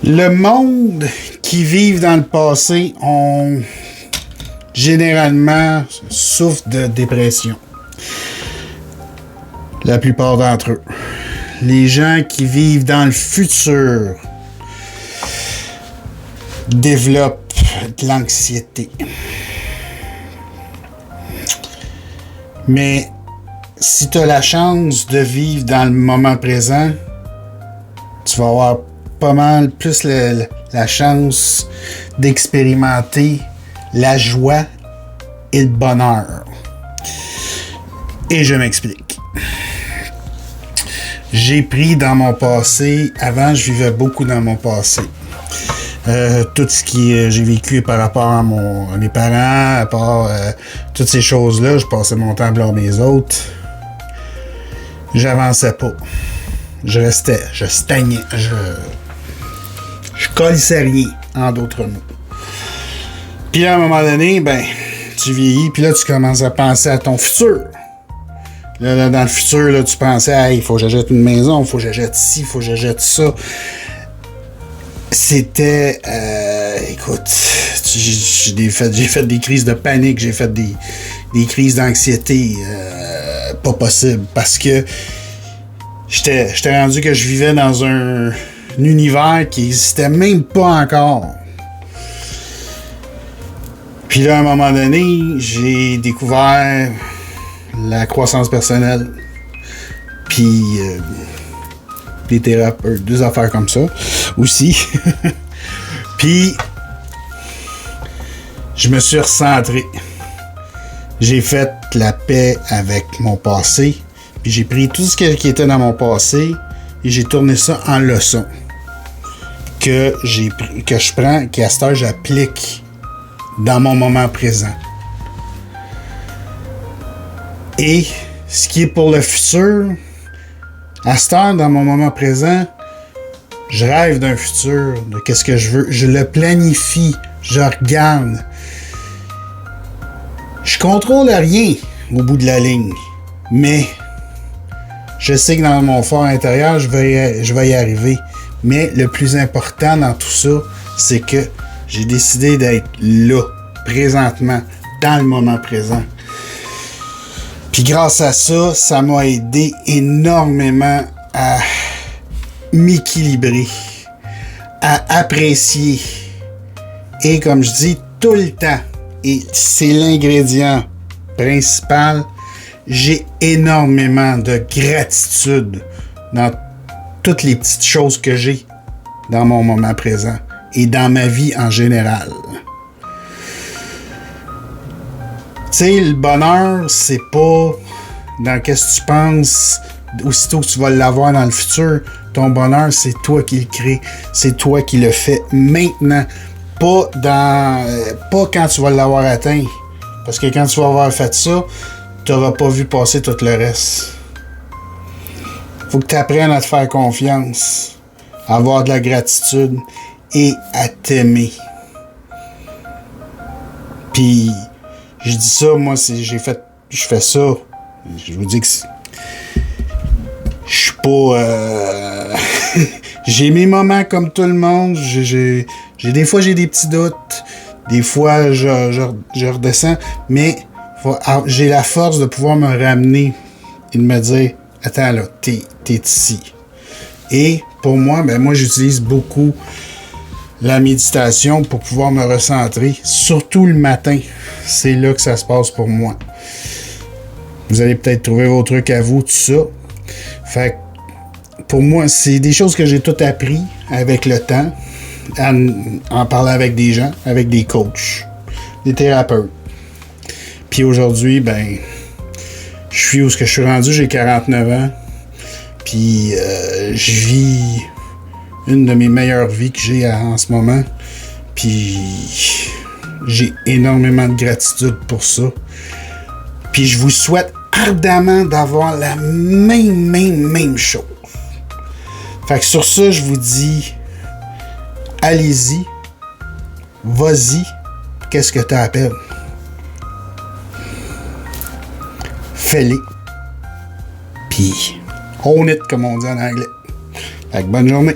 Le monde qui vit dans le passé ont généralement souffrent de dépression. La plupart d'entre eux. Les gens qui vivent dans le futur développent de l'anxiété. Mais si tu as la chance de vivre dans le moment présent, tu vas avoir pas mal plus la chance d'expérimenter la joie et le bonheur. Et je m'explique. J'ai pris dans mon passé, avant je vivais beaucoup dans mon passé. Tout ce qui j'ai vécu par rapport à mes parents, à part toutes ces choses-là, je passais mon temps à blâmer les autres. J'avançais pas. Je stagnais, je colissais rien, en d'autres mots. Puis à un moment donné, ben, tu vieillis, puis là, tu commences à penser à ton futur. Là, dans le futur, là, tu pensais, hey, il faut que j'achète une maison, il faut que j'achète ci, il faut que j'achète ça. C'était, écoute, j'ai fait des crises de panique, j'ai fait des crises d'anxiété, pas possible, parce que j'étais rendu que je vivais dans un univers qui n'existait même pas encore. Puis là, à un moment donné, j'ai découvert la croissance personnelle, puis des thérapeutes, des affaires comme ça aussi. Puis je me suis recentré. J'ai fait la paix avec mon passé, puis j'ai pris tout ce qui était dans mon passé et j'ai tourné ça en leçon que je prends, qu'à cette heure j'applique dans mon moment présent. Et ce qui est pour le futur, à cette heure, dans mon moment présent, je rêve d'un futur, de qu'est-ce que je veux. Je le planifie, je regarde. Je contrôle rien au bout de la ligne, mais je sais que dans mon fort intérieur, je vais y arriver. Mais le plus important dans tout ça, c'est que j'ai décidé d'être là, présentement, dans le moment présent. Puis grâce à ça, ça m'a aidé énormément à m'équilibrer, à apprécier. Et comme je dis tout le temps, et c'est l'ingrédient principal, j'ai énormément de gratitude dans toutes les petites choses que j'ai dans mon moment présent et dans ma vie en général. Tu sais, le bonheur, c'est pas dans qu'est-ce que tu penses aussitôt que tu vas l'avoir dans le futur. Ton bonheur, c'est toi qui le crée. C'est toi qui le fais maintenant. Pas quand tu vas l'avoir atteint. Parce que quand tu vas avoir fait ça, tu n'auras pas vu passer tout le reste. Faut que tu apprennes à te faire confiance, à avoir de la gratitude et à t'aimer. Puis je dis ça, moi, je fais ça. Je vous dis que je suis pas... j'ai mes moments comme tout le monde. Des fois, j'ai des petits doutes. Des fois, je redescends. Mais j'ai la force de pouvoir me ramener et de me dire, attends là, t'es ici. Et pour moi, moi, j'utilise beaucoup la méditation pour pouvoir me recentrer, surtout le matin. C'est là que ça se passe pour moi. Vous allez peut-être trouver vos trucs à vous, tout ça. Fait que pour moi, c'est des choses que j'ai tout appris avec le temps, en parlant avec des gens, avec des coachs, des thérapeutes. Puis aujourd'hui, je suis où ce que je suis rendu, j'ai 49 ans. Puis je vis une de mes meilleures vies que j'ai en ce moment. Puis j'ai énormément de gratitude pour ça. Puis je vous souhaite ardemment d'avoir la même chose. Fait que sur ça, je vous dis, allez-y, vas-y, qu'est-ce que t'as à perdre? Fais-les. Puis, own it, comme on dit en anglais. Fait que bonne journée.